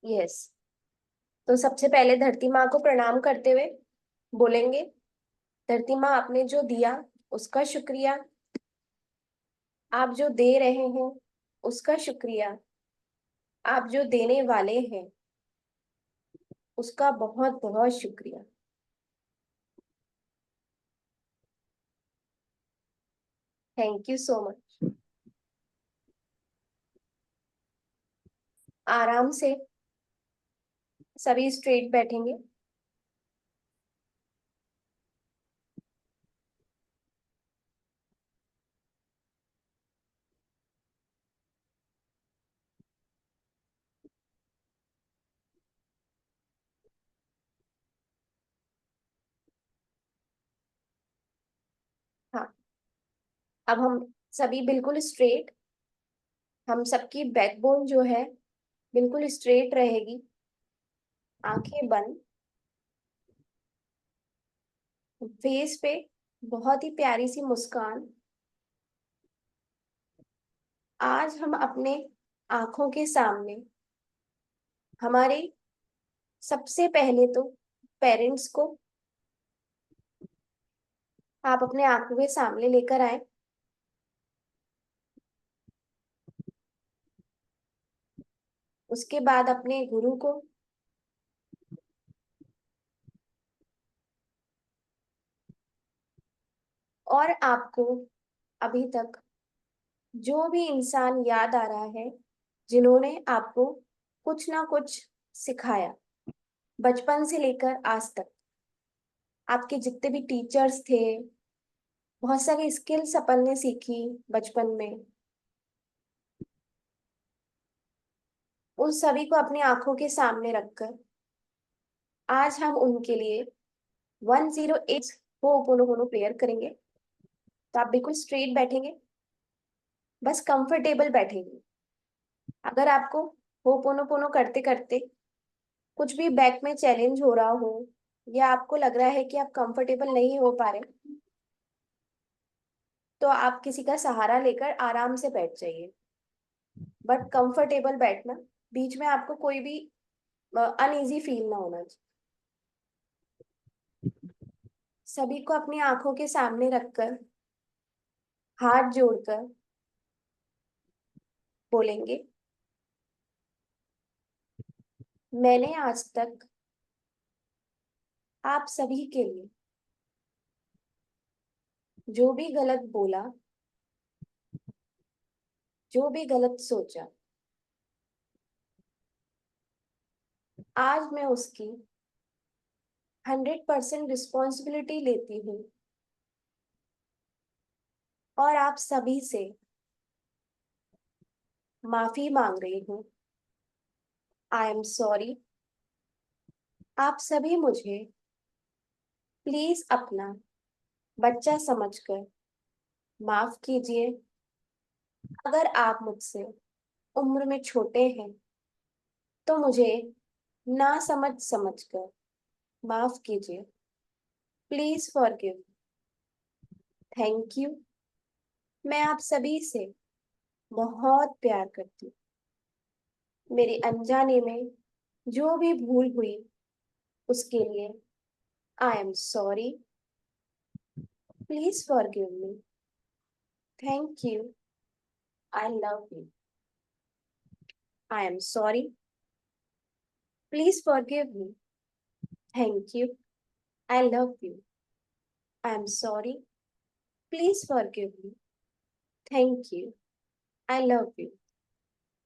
Yes. तो सबसे पहले धरती माँ को प्रणाम करते हुए बोलेंगे, धरती माँ आपने जो दिया उसका शुक्रिया, आप जो दे रहे हैं उसका शुक्रिया, आप जो देने वाले हैं उसका बहुत बहुत शुक्रिया। Thank you so much. आराम से सभी स्ट्रेट बैठेंगे। हाँ, अब हम सभी बिल्कुल स्ट्रेट, हम सबकी बैकबोन जो है बिल्कुल स्ट्रेट रहेगी। आंखें बंद, फेस पे बहुत ही प्यारी सी मुस्कान। आज हम अपने आंखों के सामने हमारे सबसे पहले तो पेरेंट्स को आप अपने आंखों के सामने लेकर आए। उसके बाद अपने गुरु को, और आपको अभी तक जो भी इंसान याद आ रहा है जिन्होंने आपको कुछ ना कुछ सिखाया, बचपन से लेकर आज तक आपके जितने भी टीचर्स थे, बहुत सारी स्किल्स अपन ने सीखी बचपन में, उन सभी को अपनी आंखों के सामने रखकर आज हम उनके लिए 108 होपोनोपोनो प्रेयर करेंगे। तो आप बिल्कुल स्ट्रेट बैठेंगे, बस कंफर्टेबल बैठेंगे। अगर आपको होपोनोपोनो करते करते कुछ भी बैक में चैलेंज हो रहा हो, या आपको लग रहा है कि आप कंफर्टेबल नहीं हो पा रहे, तो आप किसी का सहारा लेकर आराम से बैठ जाइए। बट कंफर्टेबल बैठना, बीच में आपको कोई भी अनईजी फील ना होना चाहिए। सभी को अपनी आंखों के सामने रखकर हाथ जोड़कर बोलेंगे, मैंने आज तक आप सभी के लिए जो भी गलत बोला, जो भी गलत सोचा, आज मैं उसकी 100% रिस्पॉन्सिबिलिटी लेती हूँ और आप सभी से माफी मांग रही हूँ। I am sorry. आप सभी मुझे प्लीज अपना बच्चा समझकर माफ कीजिए। अगर आप मुझसे उम्र में छोटे हैं तो मुझे ना समझकर माफ कीजिए। Please forgive. Thank you. मैं आप सभी से बहुत प्यार करती हूँ। मेरे अनजाने में जो भी भूल हुई उसके लिए I am sorry. Please forgive me. Thank you. I love you. I am sorry. Please forgive me. Thank you. I love you. I am sorry. Please forgive me. Thank you. I love you.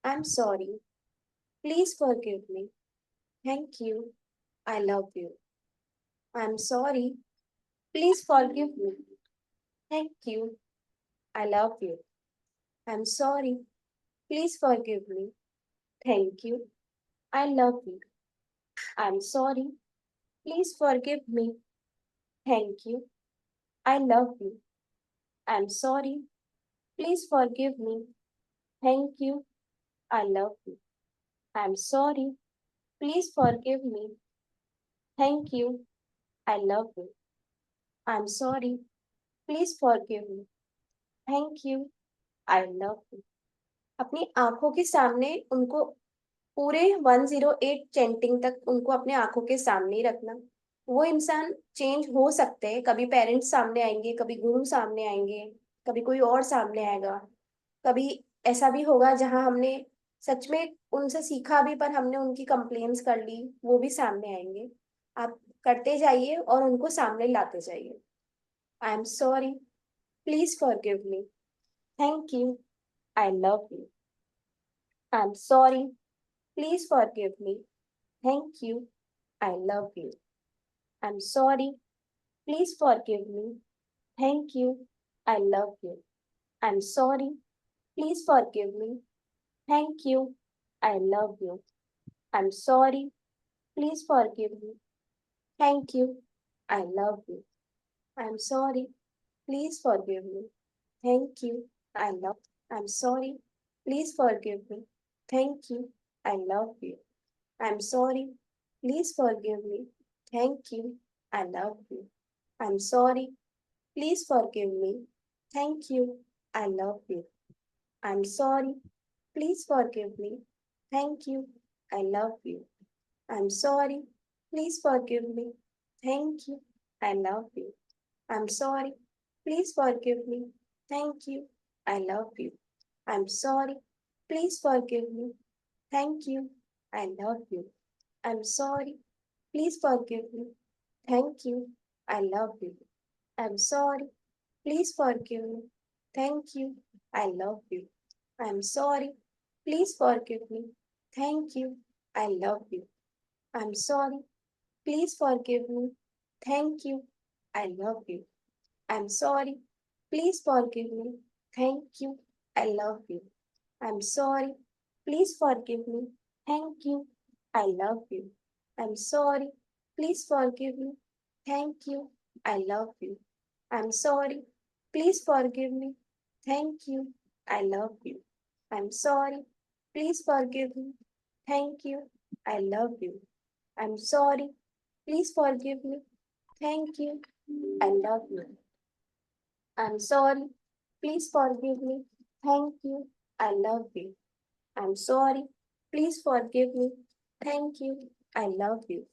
I am sorry. Please forgive me. Thank you. I love you. I am sorry. Please forgive me. Thank you. I love you. I am sorry. Please forgive me. Thank you. I love you. I am sorry. Please forgive me. Thank you. I love you. I am sorry. Please forgive me. Thank you. I love you. I am sorry. Please forgive me. Thank you. I love you. I am sorry. Please forgive me. Thank you. I love you. अपनी आंखों के सामने उनको पूरे 108 chanting तक उनको अपने आंखों के सामने ही रखना। वो इंसान चेंज हो सकते हैं, कभी पेरेंट्स सामने आएंगे, कभी गुरु सामने आएंगे, कभी कोई और सामने आएगा, कभी ऐसा भी होगा जहां हमने सच में उनसे सीखा भी पर हमने उनकी कंप्लेंट्स कर ली, वो भी सामने आएंगे। आप करते जाइए और उनको सामने लाते जाइए। I am sorry, please forgive me, thank you, I love you. I am sorry, please forgive me, thank you, I love you. I'm sorry. Please forgive me. Thank you. I love you. I'm sorry. Please forgive me. Thank you. I love you. I'm sorry. Please forgive me. Thank you. I love you. I'm sorry. Please forgive me. Thank you. I love. I'm sorry. Please forgive me. Thank you. I love you. I'm sorry. Please forgive me. Thank you. I love you. I'm sorry. Please forgive me. Thank you. I love you. I'm sorry. Please forgive me. Thank you. I love you. I'm sorry. Please forgive me. Thank you. I love you. I'm sorry. Please forgive me. Thank you. I love you. I'm sorry. Please forgive me. Thank you. I love you. I'm sorry. Please forgive me. Thank you. I love you. I'm sorry. Please forgive me. Thank you. I love you. I'm sorry. Please forgive me. Thank you. I love you. I'm sorry. Please forgive me. Thank you. I love you. I'm sorry. Please forgive me. Thank you. I love you. I'm sorry. Please forgive me. Thank you. I love you. I'm sorry. Please forgive me. Thank you. I love you. I'm sorry. Please forgive me. Thank you. I love you. I'm sorry. Please forgive me. Thank you. I love you. I'm sorry. Please forgive me. Thank you. I love you. I'm sorry. Please forgive me. Thank you. I love you. I'm sorry. Please forgive me. Thank you. I love you. I'm sorry. Please forgive me. Thank you. I love you.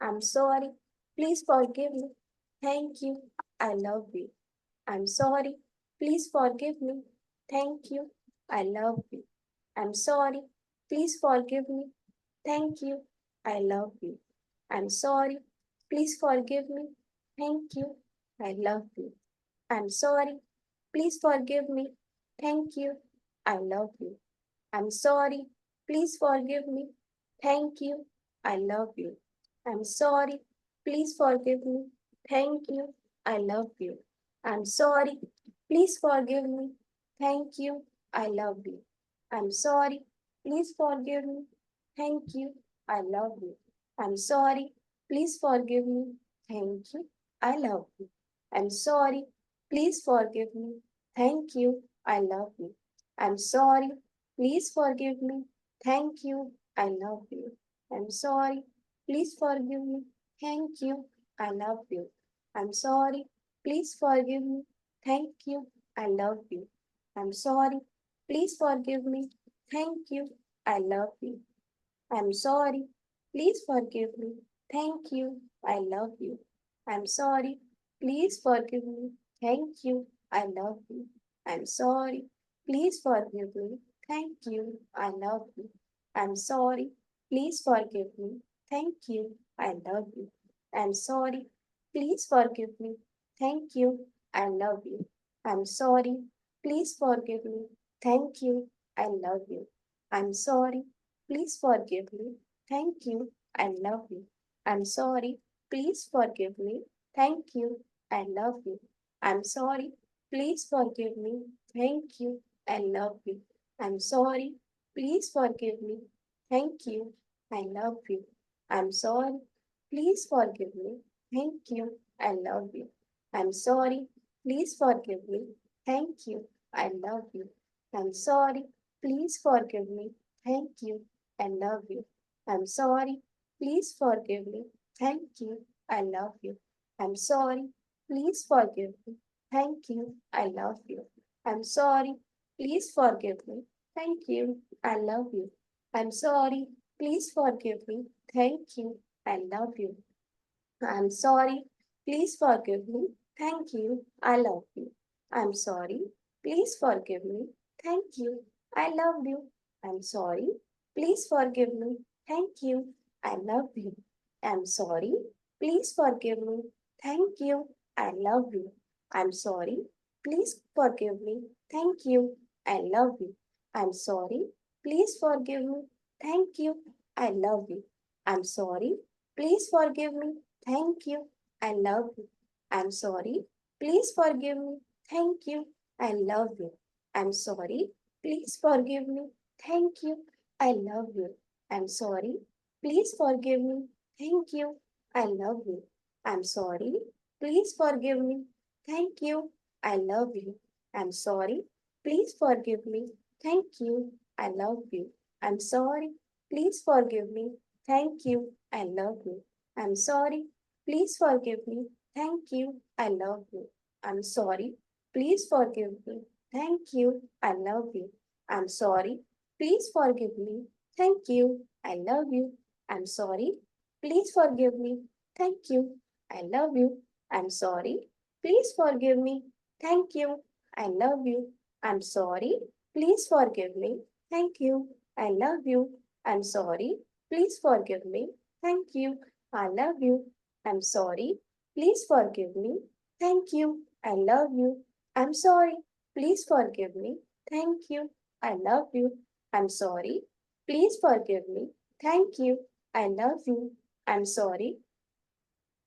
I'm sorry. Please forgive me. Thank you. I love you. I'm sorry. Please forgive me. Thank you. I love you. I'm sorry. Please forgive me. Thank you. I love you. I'm sorry. Please forgive me. Thank you. I love you. I'm sorry. Please forgive me. Thank you. I love you. I'm sorry. Please forgive me. Thank you. I love you. I'm sorry. Please forgive me. Thank you. I love you. I'm sorry. Please forgive me. Thank you. I love you. I'm sorry. Please forgive me. Thank you. I love you. I'm sorry. Please forgive me. Thank you. I love you. I'm sorry. Please forgive me. Thank you. I love you. I'm sorry. Please forgive me. Thank you. I love you. I'm sorry. Please forgive me. Thank you. I love you. I'm sorry. Please forgive me. Thank you. I love you. I'm sorry. Please forgive me. Thank you. I love you. I'm sorry. Please forgive me. Thank you. I love you. I'm sorry. Please forgive me. Thank you. I love you. I'm sorry. Please forgive me. Thank you. I love you. I'm sorry. Please forgive me. Thank you. I love you. I'm sorry. Please forgive me. Thank you. I love you. I'm sorry. Please forgive me. Thank you. I love you. I'm sorry. Please forgive me. Thank you. I love you. I'm sorry. Please forgive me. Thank you. I love you. I'm sorry. Please forgive me. Thank you. I love you. I'm sorry. Please forgive me. Thank you. I love you. I'm sorry. Please forgive me. Thank you. I love you. I'm sorry. Please forgive me. Thank you. I love you. I'm sorry. Please forgive me. Thank you. I love you. I'm sorry. Please forgive me. Thank you. I love you. I'm sorry. Please forgive me. Thank you. I love you. I'm sorry. Please forgive me. Thank you. I love you. I'm sorry. Please forgive me. Thank you. I love you. I'm sorry. Please forgive me. Thank you. I love you. I'm sorry. Please forgive me. Thank you. I love you. I'm sorry. Please forgive me. Thank you. I love you. I'm sorry. Please forgive me. Thank you. I love you. I'm sorry. Please forgive me. Thank you. I love you. I'm sorry. Please forgive me. Thank you. I love you. I'm sorry. Please forgive me. Thank you. I love you. I'm sorry. Please forgive me. Thank you. I love you. I'm sorry. Please forgive me. Thank you. I love you. I'm sorry. Please forgive me. Thank you. I love you. I'm sorry. Please forgive me. Thank you. I love you. I'm sorry. Please forgive me. Thank you. I love you. I'm sorry. Please forgive me. Thank you. I love you. I'm sorry. Please forgive me. Thank you. I love you. I'm sorry. Please forgive me. Thank you. I love you. I'm sorry. Please forgive me. Thank you. I love you. I'm sorry. Please forgive me. Thank you. I love you. I'm sorry. Please forgive me. Thank you. I love you. I'm sorry. Please forgive me. Thank you. I love you. I'm sorry. Please forgive me. Thank you. I love you. I'm sorry. Please forgive me. Thank you. I love you. I'm sorry. Please forgive me. Thank you. I love you. I'm sorry.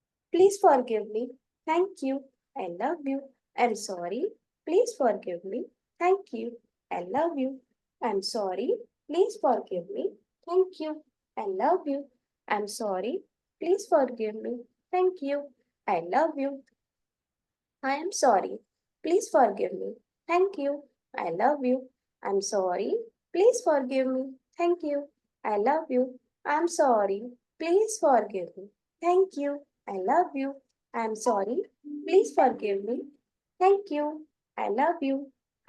Please forgive me. Thank you. I love you. I'm sorry. Please forgive me. Thank you. I love you. I'm sorry. Please forgive me. Thank you. I love you. I'm sorry. Please forgive me. Thank you. I love you. I am sorry. Please forgive me. Thank you. I love you. I'm sorry. Please forgive me. Thank you. I love you. I'm sorry. Please forgive me. Thank you. I love you. I'm sorry. Please forgive me. Thank you. I love you.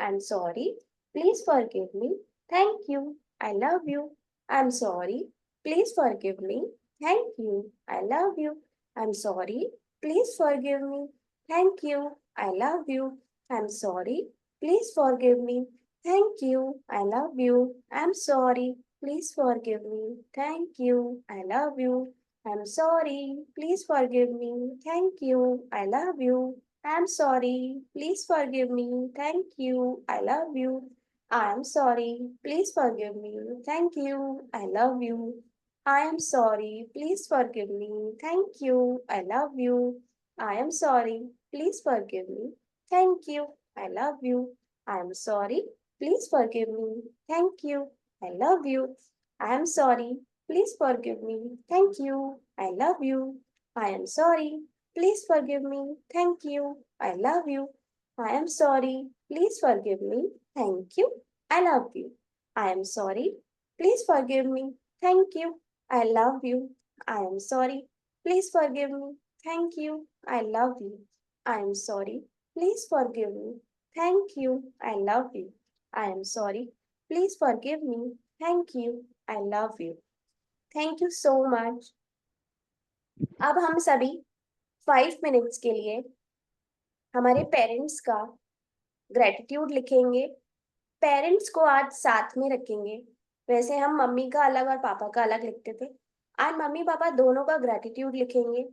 I'm sorry. Please forgive me. Thank you. I love you. I'm sorry. Please forgive me. Thank you. I love you. I'm sorry. Please forgive me. Thank you. I love you. I'm sorry. Please forgive me. Thank you. I love you. I'm sorry. Please forgive me. Thank you. I love you. I'm sorry. Please forgive me. Thank you. I love you. I'm sorry. Please forgive me. Thank you. I love you. I'm sorry. Please forgive me. Thank you. I love you. I am sorry. Please forgive me. Thank you. I love you. I am sorry. Please forgive me. Thank you. I love you. I am sorry. Please forgive me. Thank you. I love you. I am sorry. Please forgive me. Thank you. I love you. I am sorry. Please forgive me. Thank you. I love you. I am sorry. Please forgive me. Thank you. I love you. I am sorry. Please forgive me. Thank you. I love you. I am sorry. Please forgive me. Thank you. I love you. I am sorry. Please forgive me. Thank you. I love you. I am sorry. Please forgive me. Thank you. I love you. Thank you so much. अब हम सभी 5 minutes के लिए हमारे parents का gratitude लिखेंगे। Parents को आज साथ में रखेंगे। वैसे हम मम्मी का अलग और पापा का अलग लिखते थे, आज मम्मी पापा दोनों का ग्रेटिट्यूड लिखेंगे।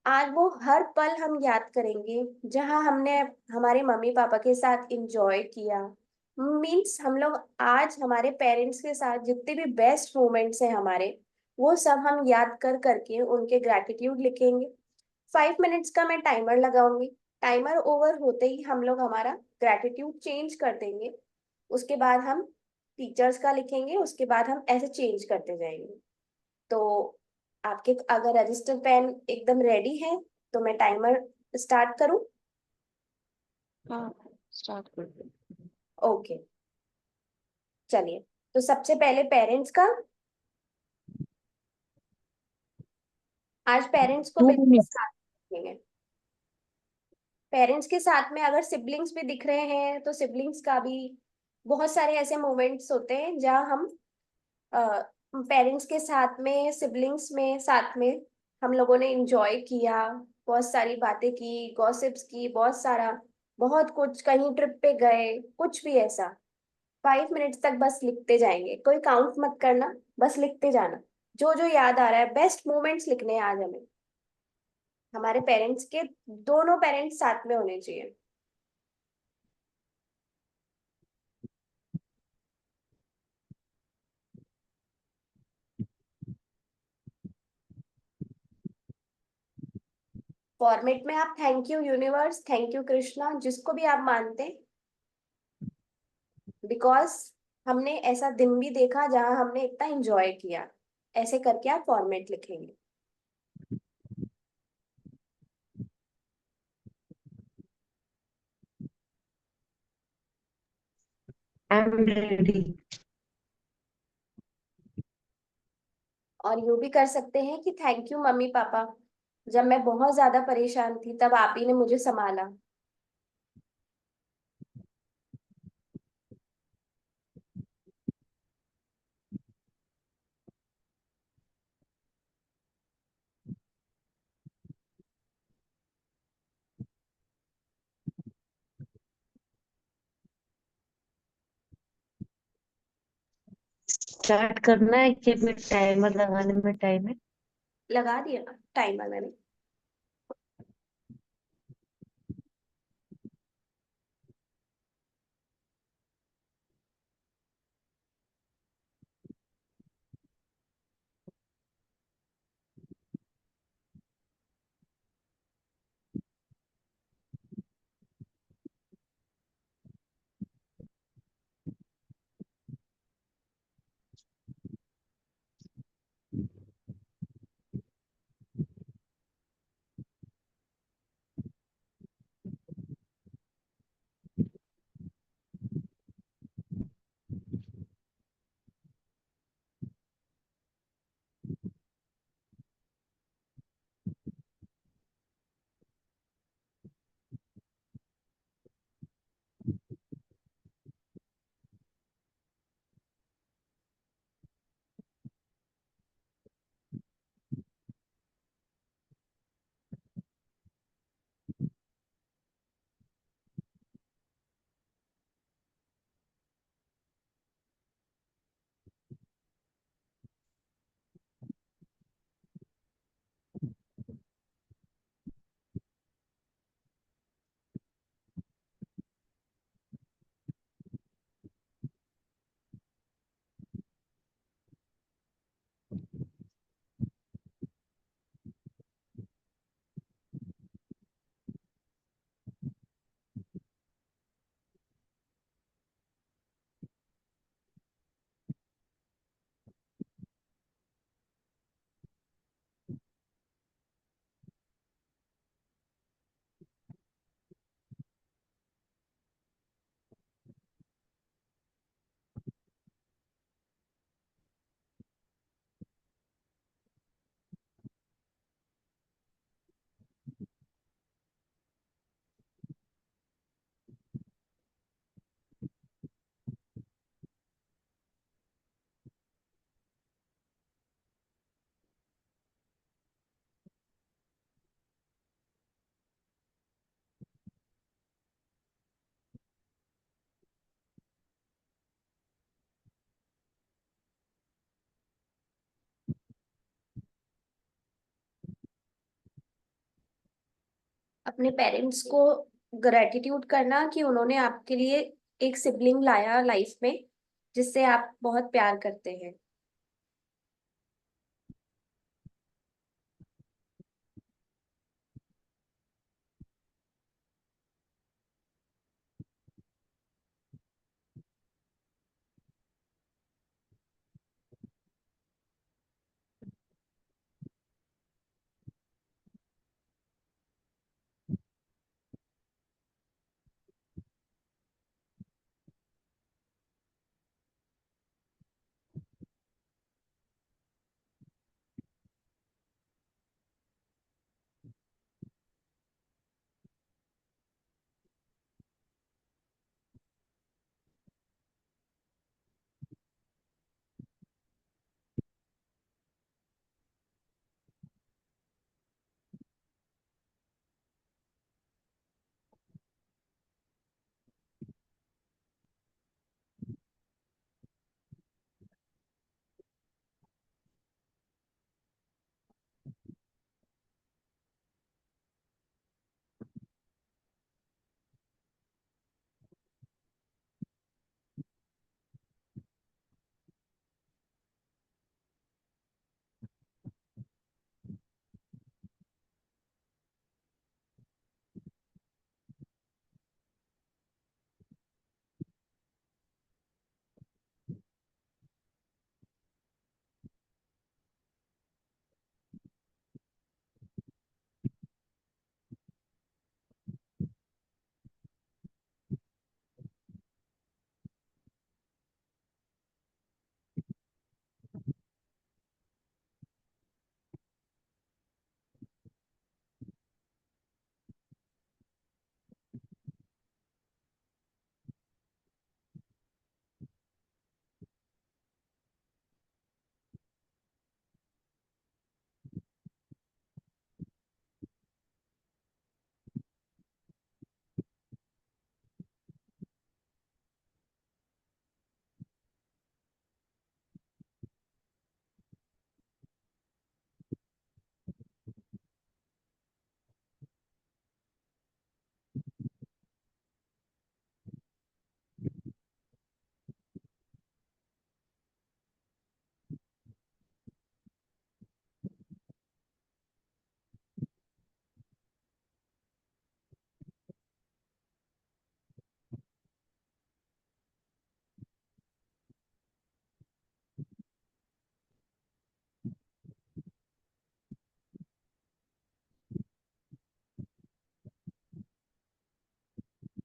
आज वो हर पल हम याद करेंगे जहां हमने हमारे मम्मी पापा के साथ इंजॉय किया। मीन्स हम लोग आज हमारे पेरेंट्स के साथ जितने भी बेस्ट मोमेंट्स हैं हमारे, वो सब हम याद कर करके उनके ग्रेटिट्यूड लिखेंगे। 5 मिनट्स का मैं टाइमर लगाऊंगी। टाइमर ओवर होते ही हम लोग हमारा ग्रेटिट्यूड चेंज कर देंगे। उसके बाद हम टीचर्स का लिखेंगे, उसके बाद हम ऐसे चेंज करते जाएंगे। तो आपके अगर रजिस्टर पेन एकदम रेडी है तो मैं टाइमर स्टार्ट करूं? हाँ, स्टार्ट कर दो। ओके, चलिए। तो सबसे पहले पेरेंट्स का। आज पेरेंट्स को 2 बिल्कुल मिनट। साथ रखेंगे। पेरेंट्स के साथ में अगर सिबलिंग्स भी दिख रहे हैं तो सिबलिंग्स का भी बहुत सारे ऐसे मोमेंट्स होते हैं जहाँ हम पेरेंट्स के साथ में, सिबलिंग्स में साथ में हम लोगों ने एंजॉय किया, बहुत सारी बातें की, गॉसिप्स की, बहुत सारा, बहुत कुछ, कहीं ट्रिप पे गए, कुछ भी ऐसा। 5 मिनट्स तक बस लिखते जाएंगे, कोई काउंट मत करना, बस लिखते जाना। जो जो याद आ रहा है, बेस्ट मोमेंट्स लिखने हैं आज हमें। हमारे पेरेंट्स के, दोनों पेरेंट्स साथ में होने चाहिए। फॉर्मेट में आप thank you universe, thank you Krishna, जिसको भी आप मानते हैं, बिकॉज हमने ऐसा दिन भी देखा जहां हमने इतना एंजॉय किया। ऐसे करके आप फॉर्मेट लिखेंगे। I am ready. और यूं भी कर सकते हैं कि थैंक यू मम्मी पापा, जब मैं बहुत ज्यादा परेशान थी तब आप ही ने मुझे संभाला। स्टार्ट करना है कि फिर टाइमर लगाने में टाइम है? लगा दिया टाइमर मैंने। अपने पेरेंट्स को ग्रेटिट्यूड करना कि उन्होंने आपके लिए एक सिबलिंग लाया लाइफ में, जिससे आप बहुत प्यार करते हैं।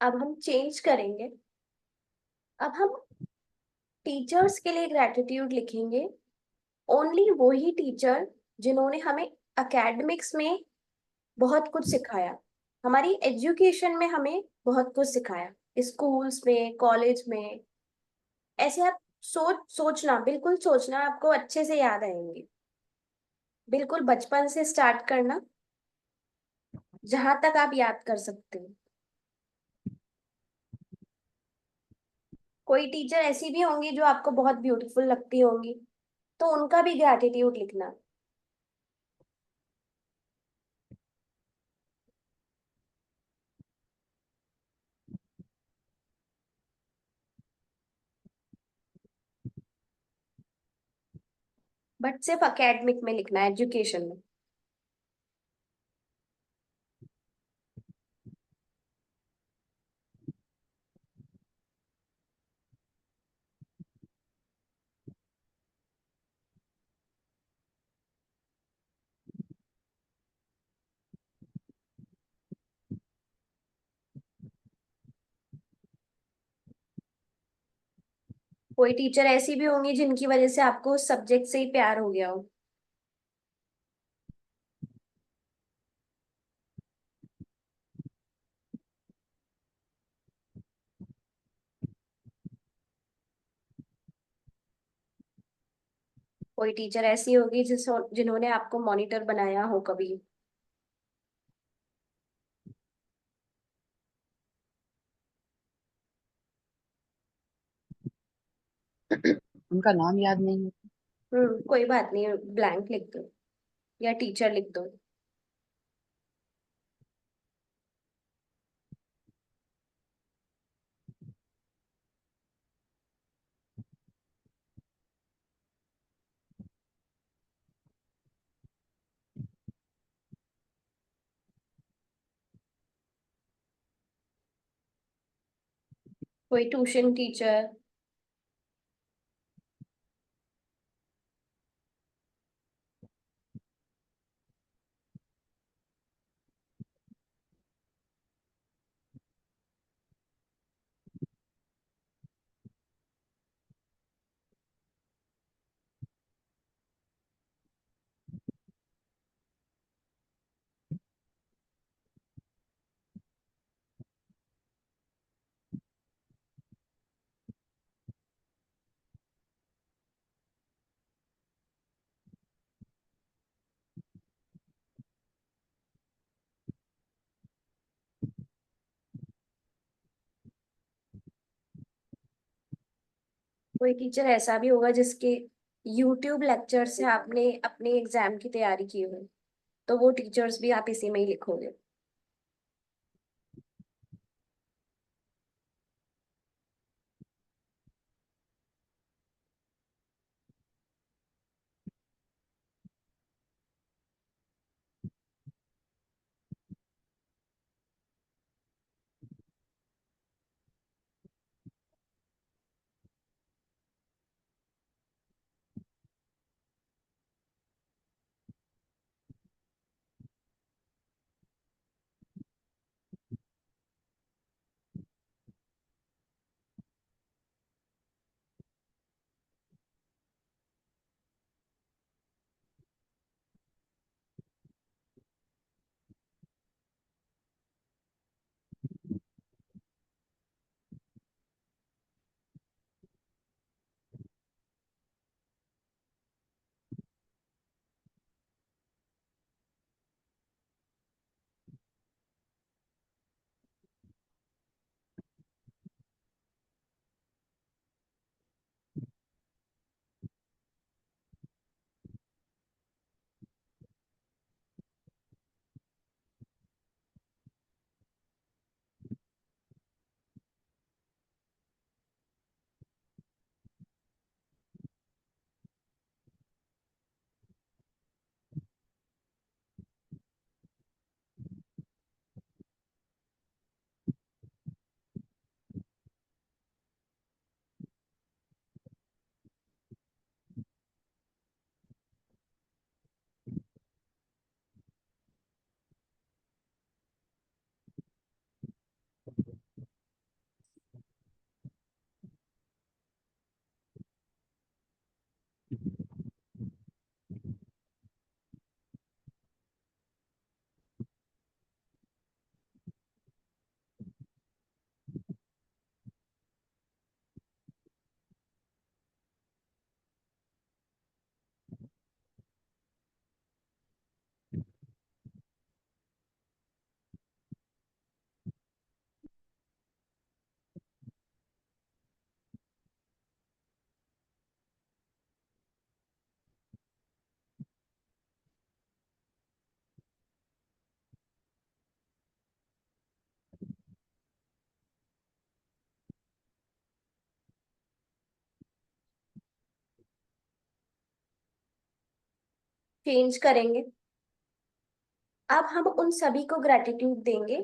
अब हम चेंज करेंगे। अब हम टीचर्स के लिए ग्रेटिट्यूड लिखेंगे। ओनली वो ही टीचर जिन्होंने हमें एकेडमिक्स में बहुत कुछ सिखाया, हमारी एजुकेशन में हमें बहुत कुछ सिखाया, स्कूल्स में, कॉलेज में। ऐसे आप सोचना, बिल्कुल सोचना, आपको अच्छे से याद आएंगे। बिल्कुल बचपन से स्टार्ट करना, जहां तक आप याद कर सकते हो। कोई टीचर ऐसी भी होंगी जो आपको बहुत ब्यूटीफुल लगती होंगी, तो उनका भी ग्रैटिट्यूड लिखना। बट सिर्फ अकेडमिक में लिखना है, एजुकेशन में। कोई टीचर ऐसी भी होंगी जिनकी वजह से आपको उस सब्जेक्ट से ही प्यार हो गया हो। कोई टीचर ऐसी होगी जिन्होंने आपको मॉनिटर बनाया हो कभी। उनका नाम याद नहीं है। कोई बात नहीं, ब्लैंक लिख दो या टीचर लिख दो। कोई ट्यूशन टीचर। कोई टीचर ऐसा भी होगा जिसके यूट्यूब लेक्चर से आपने अपने एग्जाम की तैयारी की हो, तो वो टीचर्स भी आप इसी में ही लिखोगे। चेंज करेंगे। अब हम उन सभी को ग्रेटिट्यूड देंगे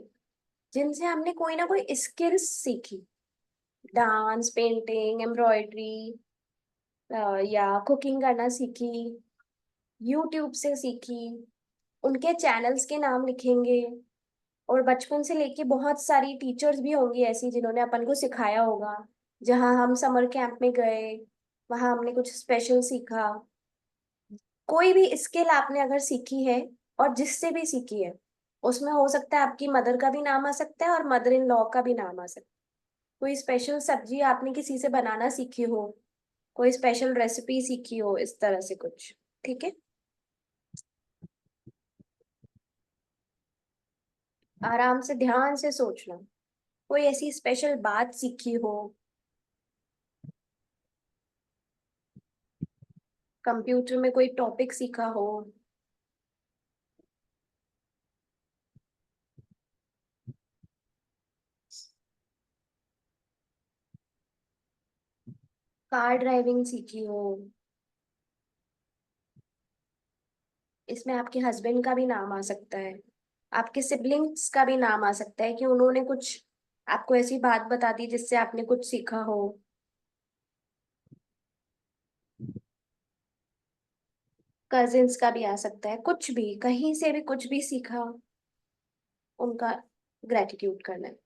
जिनसे हमने कोई ना कोई स्किल्स सीखी। डांस, पेंटिंग, एम्ब्रॉयडरी, या कुकिंग करना सीखी, यूट्यूब से सीखी। उनके चैनल्स के नाम लिखेंगे। और बचपन से लेके बहुत सारी टीचर्स भी होंगी ऐसी जिन्होंने अपन को सिखाया होगा। जहाँ हम समर कैंप में गए, वहां हमने कुछ स्पेशल सीखा। कोई भी स्किल आपने अगर सीखी है, और जिससे भी सीखी है, उसमें हो सकता है आपकी मदर का भी नाम आ सकता है और मदर इन लॉ का भी नाम आ सकता है। कोई स्पेशल सब्जी आपने किसी से बनाना सीखी हो, कोई स्पेशल रेसिपी सीखी हो, इस तरह से कुछ। ठीक है। आराम से ध्यान से सोचना। कोई ऐसी स्पेशल बात सीखी हो, कंप्यूटर में कोई टॉपिक सीखा हो। कार ड्राइविंग सीखी हो। इसमें आपके हस्बैंड का भी नाम आ सकता है। आपके सिबलिंग्स का भी नाम आ सकता है कि उन्होंने कुछ आपको ऐसी बात बता दी जिससे आपने कुछ सीखा हो। कजिन्स का भी आ सकता है, कुछ भी, कहीं से भी कुछ भी सीखा, उनका ग्रेटिट्यूड करना है।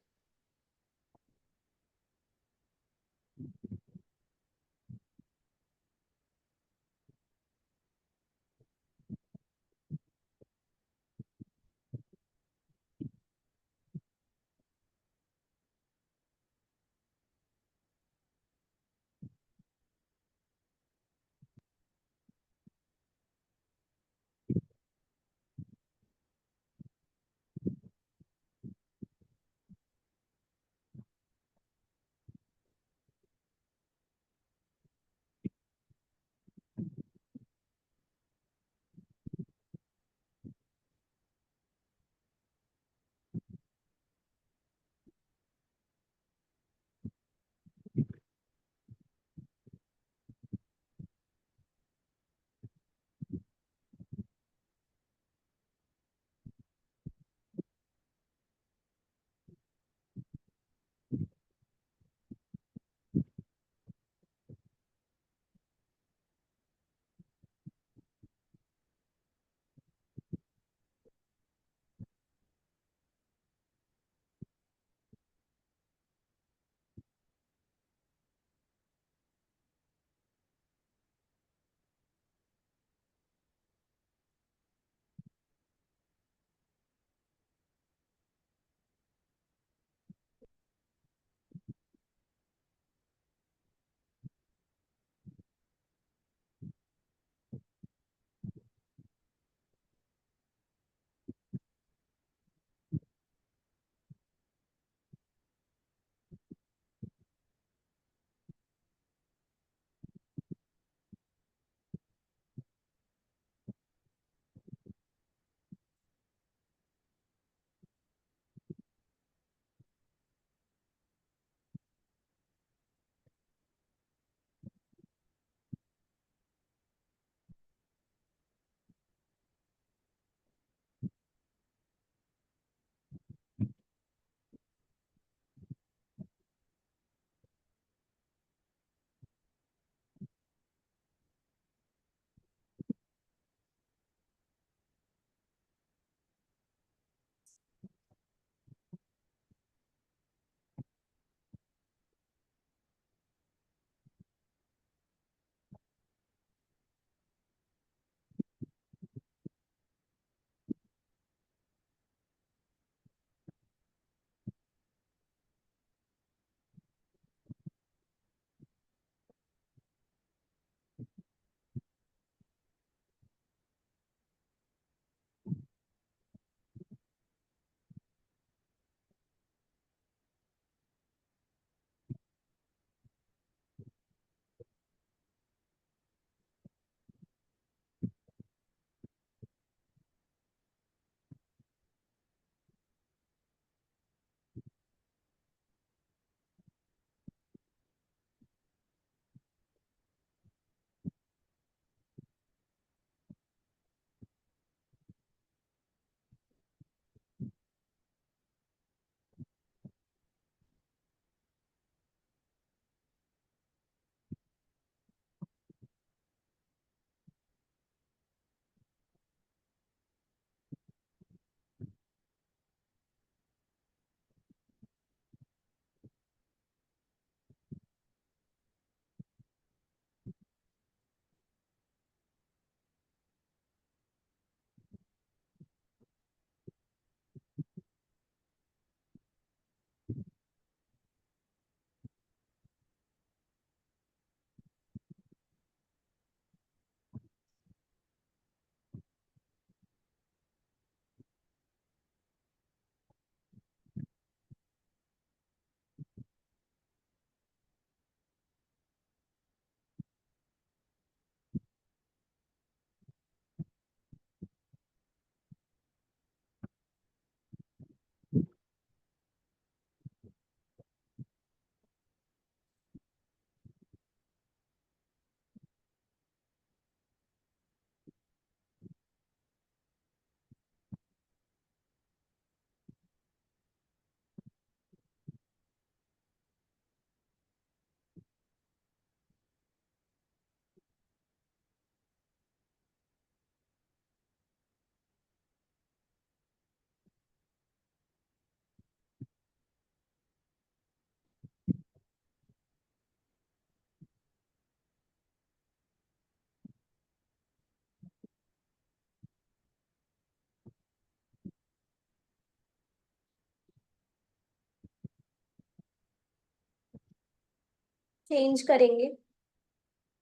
चेंज करेंगे।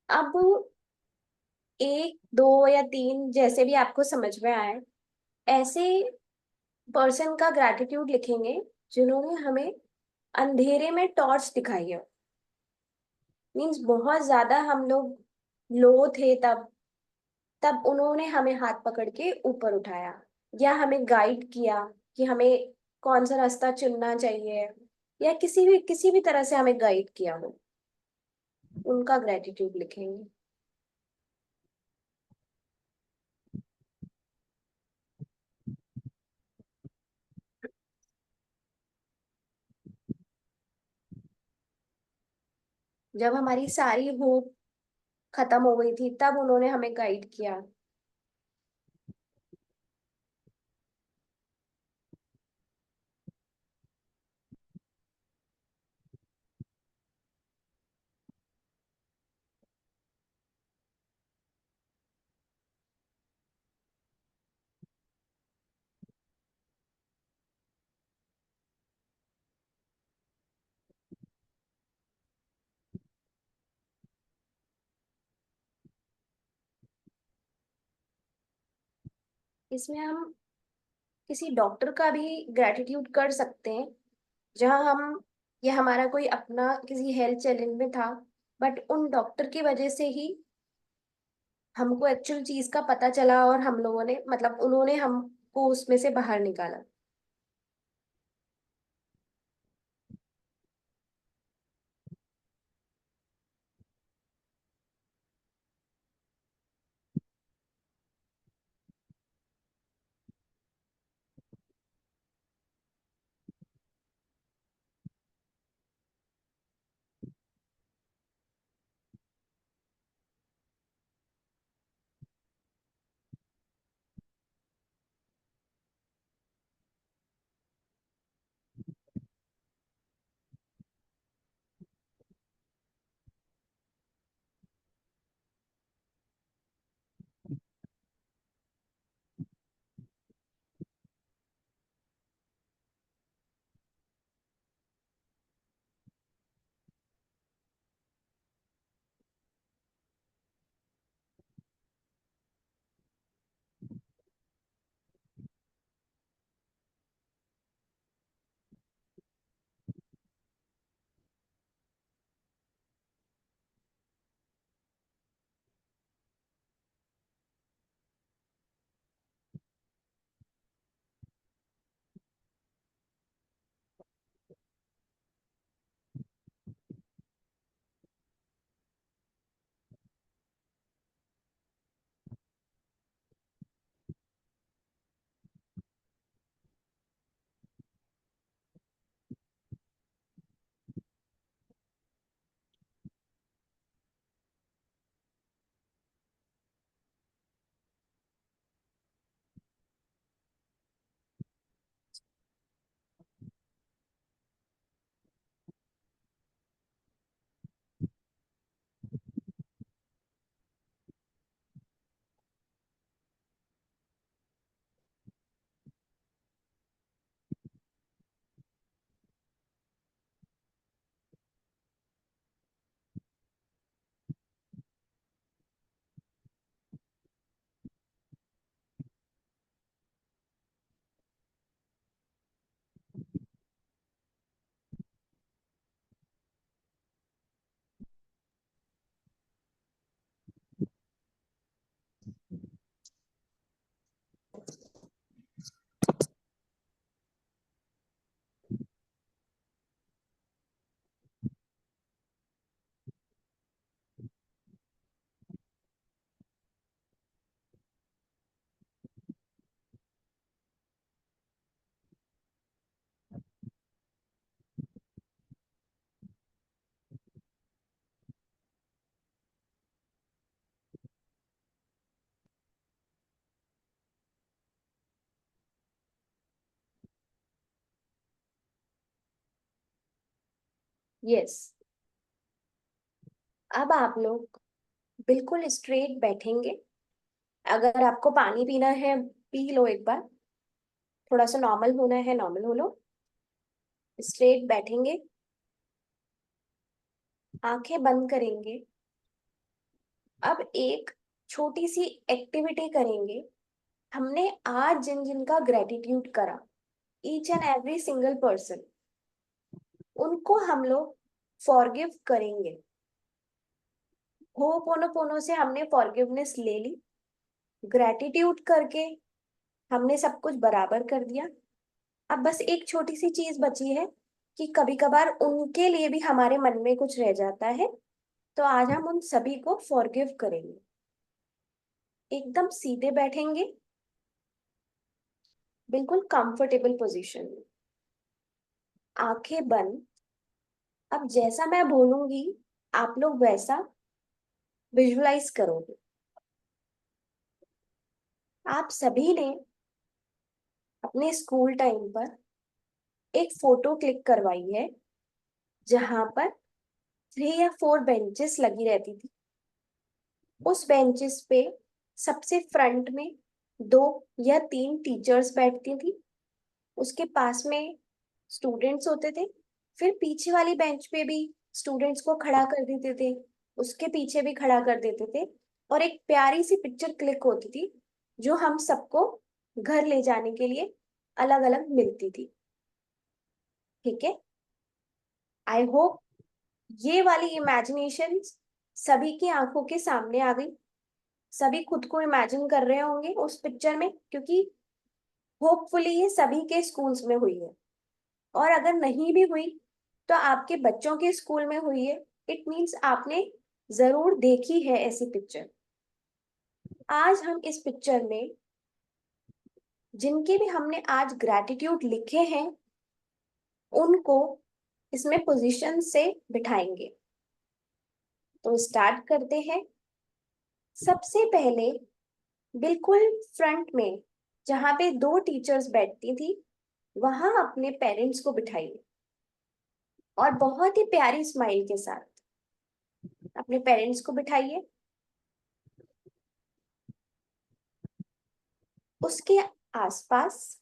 अब एक दो या तीन जैसे भी आपको समझ में आए, ऐसे पर्सन का ग्रैटिट्यूड लिखेंगे जिन्होंने हमें अंधेरे में टॉर्च दिखाई है। मीन्स बहुत ज्यादा हम लोग लो थे तब, तब उन्होंने हमें हाथ पकड़ के ऊपर उठाया, या हमें गाइड किया कि हमें कौन सा रास्ता चुनना चाहिए, या किसी भी तरह से हमें गाइड किया हो, उनका ग्रेटिट्यूड लिखेंगे। जब हमारी सारी होप खत्म हो गई थी तब उन्होंने हमें गाइड किया। इसमें हम किसी डॉक्टर का भी ग्रेटिट्यूड कर सकते हैं, जहाँ हम, या हमारा कोई अपना किसी हेल्थ चैलेंज में था, बट उन डॉक्टर की वजह से ही हमको एक्चुअल चीज का पता चला और हम लोगों ने, मतलब उन्होंने हमको उसमें से बाहर निकाला। यस। अब आप लोग बिल्कुल स्ट्रेट बैठेंगे। अगर आपको पानी पीना है पी लो एक बार, थोड़ा सा नॉर्मल होना है नॉर्मल हो लो। स्ट्रेट बैठेंगे, आंखें बंद करेंगे। अब एक छोटी सी एक्टिविटी करेंगे। हमने आज जिन जिन का ग्रेटिट्यूड करा, each and every single person, उनको हम लोग फॉरगिव करेंगे। होपोनोपोनो से हमने फॉरगिवनेस ले ली, ग्रेटिट्यूड करके हमने सब कुछ बराबर कर दिया। अब बस एक छोटी सी चीज बची है कि कभी कभार उनके लिए भी हमारे मन में कुछ रह जाता है, तो आज हम उन सभी को फॉरगिव करेंगे। एकदम सीधे बैठेंगे, बिल्कुल कंफर्टेबल पोजीशन में, आंखें बंद। अब जैसा मैं बोलूंगी आप लोग वैसा विजुलाइज करोगे। आप सभी ने अपने स्कूल टाइम पर एक फोटो क्लिक करवाई है जहां पर 3 या 4 बेंचेस लगी रहती थी। उस बेंचेस पे सबसे फ्रंट में 2 या 3 टीचर्स बैठती थी, उसके पास में स्टूडेंट्स होते थे, फिर पीछे वाली बेंच पे भी स्टूडेंट्स को खड़ा कर देते थे, उसके पीछे भी खड़ा कर देते थे, और एक प्यारी सी पिक्चर क्लिक होती थी जो हम सबको घर ले जाने के लिए अलग अलग मिलती थी। ठीक है, आई होप ये वाली इमेजिनेशन सभी की आंखों के सामने आ गई। सभी खुद को इमेजिन कर रहे होंगे उस पिक्चर में, क्योंकि होपफुली ये सभी के स्कूल्स में हुई है, और अगर नहीं भी हुई तो आपके बच्चों के स्कूल में हुई है। इट मीन्स आपने जरूर देखी है ऐसी पिक्चर। आज हम इस पिक्चर में जिनके भी हमने आज ग्रैटिट्यूड लिखे हैं उनको इसमें पोजीशन से बिठाएंगे। तो स्टार्ट करते हैं। सबसे पहले बिल्कुल फ्रंट में जहां पे 2 टीचर्स बैठती थी वहां अपने पेरेंट्स को बिठाइए, और बहुत ही प्यारी स्माइल के साथ अपने पेरेंट्स को बिठाइए। उसके आसपास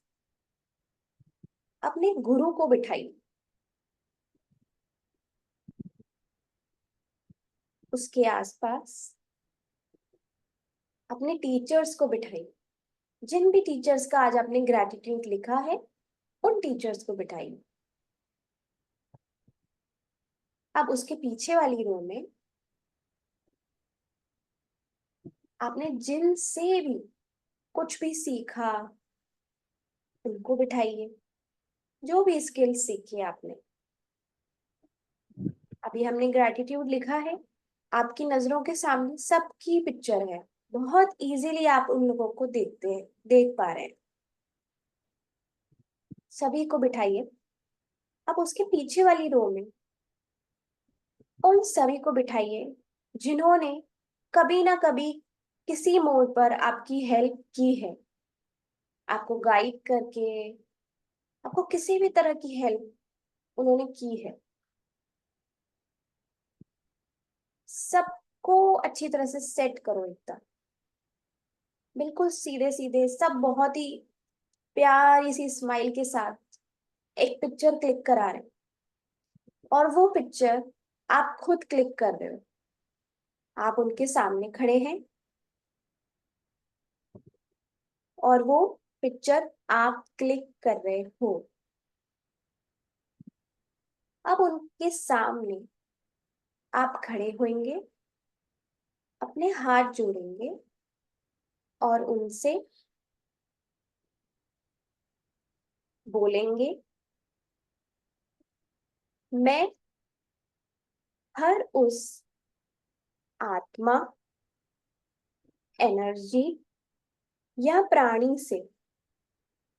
अपने गुरु को बिठाइए। उसके आसपास अपने टीचर्स को बिठाइए। जिन भी टीचर्स का आज आपने ग्रैटिट्यूड लिखा है उन टीचर्स को बिठाइए। अब उसके पीछे वाली रो में आपने जिनसे भी कुछ भी सीखा उनको बिठाइए, जो भी स्किल सीखी आपने। अभी हमने ग्रैटिट्यूड लिखा है, आपकी नजरों के सामने सबकी पिक्चर है, बहुत इजीली आप उन लोगों को देखते हैं, देख पा रहे हैं। सभी को बिठाइए। अब उसके पीछे वाली रो में उन सभी को बिठाइए जिन्होंने कभी ना कभी किसी मोड पर आपकी हेल्प की है, आपको गाइड करके, आपको किसी भी तरह की हेल्प उन्होंने की है। सबको अच्छी तरह से सेट करो, एकदम बिल्कुल सीधे सीधे, सब बहुत ही प्यारी सी स्माइल के साथ एक पिक्चर क्लिक करा रहे हैं, और वो पिक्चर आप खुद क्लिक कर रहे हो। आप उनके सामने खड़े हैं और वो पिक्चर आप क्लिक कर रहे हो। अब उनके सामने आप खड़े होंगे, अपने हाथ जोड़ेंगे और उनसे बोलेंगे, मैं हर उस आत्मा, एनर्जी या प्राणी से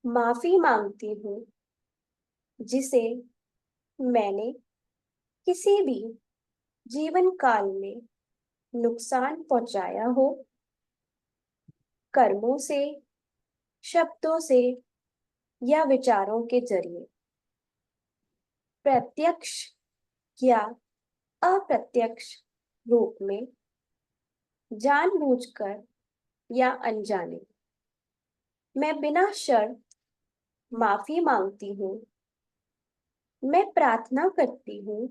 माफी मांगती हूँ जिसे मैंने किसी भी जीवन काल में नुकसान पहुंचाया हो, कर्मों से, शब्दों से या विचारों के जरिए, प्रत्यक्ष या अप्रत्यक्ष रूप में, जानबूझकर या अनजाने। मैं बिना शर्त माफी मांगती हूँ। मैं प्रार्थना करती हूँ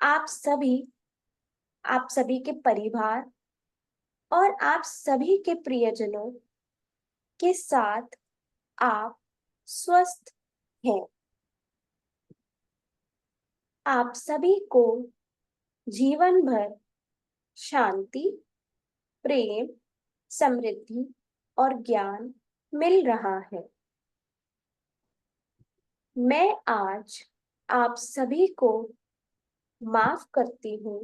आप सभी, आप सभी के परिवार और आप सभी के प्रियजनों के साथ आप स्वस्थ हैं। आप सभी को जीवन भर शांति, प्रेम, समृद्धि और ज्ञान मिल रहा है। मैं आज आप सभी को माफ करती हूँ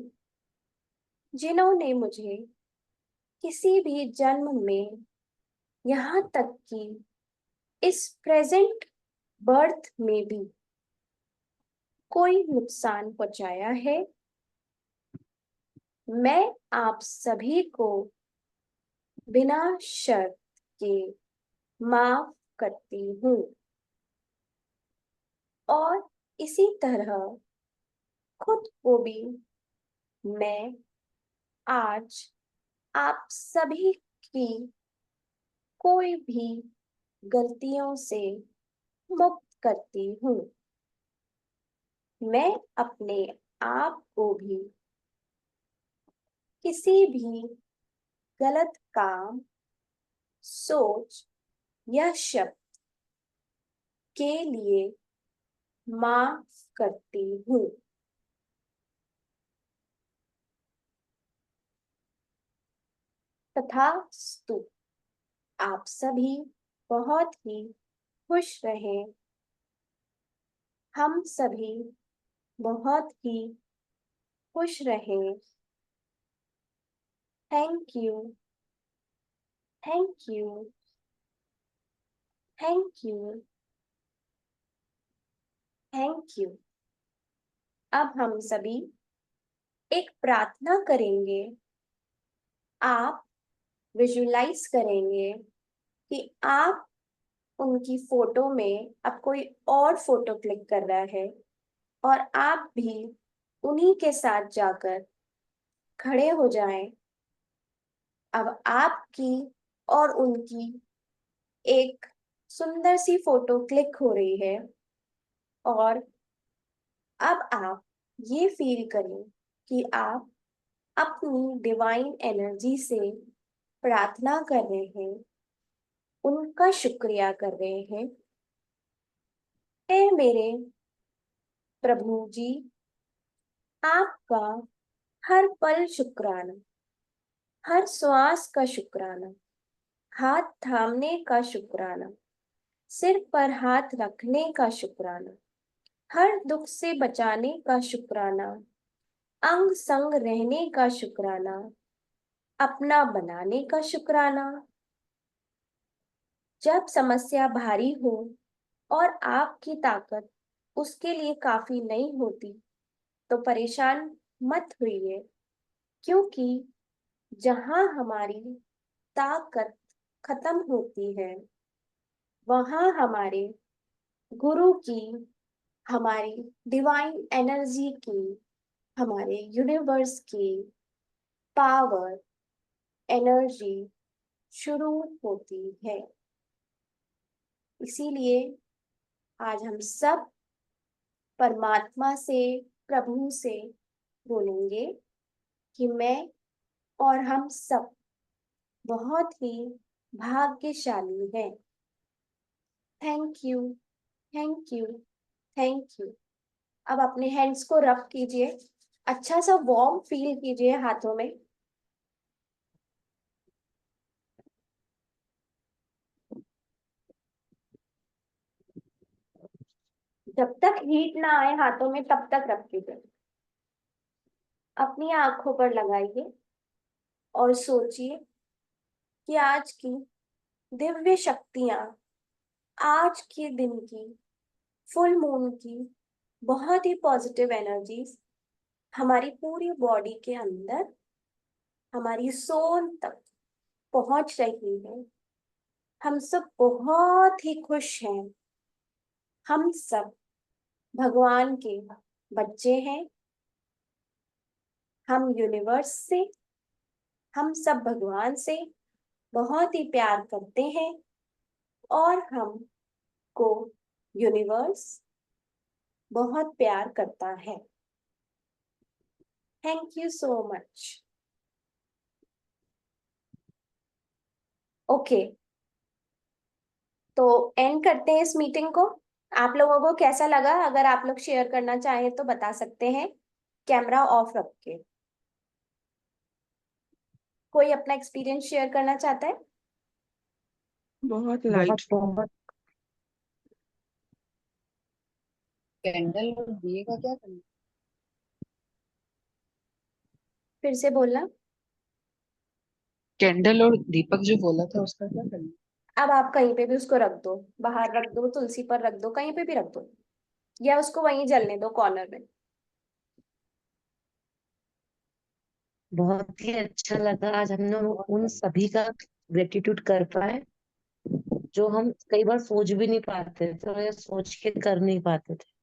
जिन्होंने मुझे किसी भी जन्म में, यहाँ तक कि इस प्रेजेंट बर्थ में भी कोई नुकसान पहुंचाया है। मैं आप सभी को बिना शर्त के माफ करती हूँ और इसी तरह खुद को भी मैं आज आप सभी की कोई भी गलतियों से मुक्त करती हूँ। मैं अपने आप को भी किसी भी गलत काम, सोच या शब्द के लिए माफ करती हूँ। तथास्तु। आप सभी बहुत ही खुश रहें। हम सभी बहुत ही खुश रहें। Thank you, thank you, thank you, thank you. अब हम सभी एक प्रार्थना करेंगे। आप विजुलाइज करेंगे कि आप उनकी फोटो में, अब कोई और फोटो क्लिक कर रहा है और आप भी उन्हीं के साथ जाकर खड़े हो जाएं। अब आपकी और उनकी एक सुंदर सी फोटो क्लिक हो रही है और अब आप ये फील करें कि आप अपनी डिवाइन एनर्जी से प्रार्थना कर रहे हैं, उनका शुक्रिया कर रहे हैं। हे मेरे प्रभु जी, आपका हर पल शुक्राना, हर श्वास का शुक्राना, हाथ थामने का शुक्राना, सिर पर हाथ रखने का शुक्राना, हर दुख से बचाने का शुक्राना, अंग संग रहने का शुक्राना, अपना बनाने का शुक्राना। जब समस्या भारी हो और आपकी ताकत उसके लिए काफी नहीं होती तो परेशान मत होइए, क्योंकि जहां हमारी ताकत खत्म होती है वहां हमारे गुरु की, हमारी डिवाइन एनर्जी की, हमारे यूनिवर्स की पावर, एनर्जी शुरू होती है। इसीलिए आज हम सब परमात्मा से, प्रभु से बोलेंगे कि मैं और हम सब बहुत ही भाग्यशाली हैं। Thank you, thank you, thank you. अब अपने हैंड्स को रब कीजिए, अच्छा सा वार्म फील कीजिए हाथों में। जब तक हीट ना आए हाथों में तब तक रब कीजिए। अपनी आंखों पर लगाइए और सोचिए कि आज की दिव्य शक्तियां, आज के दिन की फुल मून की बहुत ही पॉजिटिव एनर्जीज हमारी पूरी बॉडी के अंदर, हमारी सोल तक पहुंच रही है। हम सब बहुत ही खुश हैं। हम सब भगवान के बच्चे हैं। हम यूनिवर्स से, हम सब भगवान से बहुत ही प्यार करते हैं और हमको यूनिवर्स बहुत प्यार करता है। Thank you so much. Okay, तो एंड करते हैं इस मीटिंग को। आप लोगों को कैसा लगा? अगर आप लोग शेयर करना चाहें तो बता सकते हैं, कैमरा ऑफ रख के। कोई अपना एक्सपीरियंस शेयर करना चाहता है? बहुत बहुत लाइट। बहुत कैंडल और दिए का क्या करना? फिर से बोलना। कैंडल और दीपक जो बोला था उसका क्या करना? अब आप कहीं पे भी उसको रख दो, बाहर रख दो, तुलसी पर रख दो, कहीं पे भी रख दो, या उसको वहीं जलने दो कॉर्नर में। बहुत ही अच्छा लगा आज हमने उन सभी का ग्रेटिट्यूड कर पाए जो हम कई बार सोच भी नहीं पाते थे और या सोच के कर नहीं पाते थे।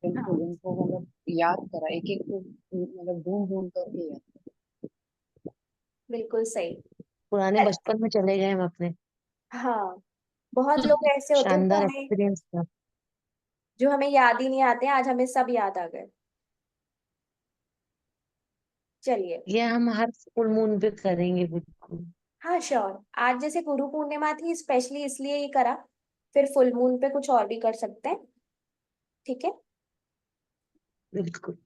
बिल्कुल, उनको मतलब याद करा, एक एक को मतलब ढूंढ ढूंढ करके याद। बिल्कुल सही। पुराने बचपन में चले गए हम अपने। हाँ, बहुत लोग ऐसे होते हैं शानदार एक्सपीरियंस था। जो हमें याद ही नहीं आते, आज हमें सब याद आ गए। चलिए। ये हम हर फुल मून पे करेंगे बिल्कुल। हाँ श्योर, आज जैसे गुरु पूर्णिमा थी, स्पेशली इसलिए ये करा। फिर फुल मून पे कुछ और भी कर सकते हैं। ठीक है। बिल्कुल।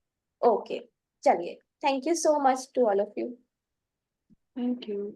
ओके, चलिए। Thank you so much to all of you. Thank you.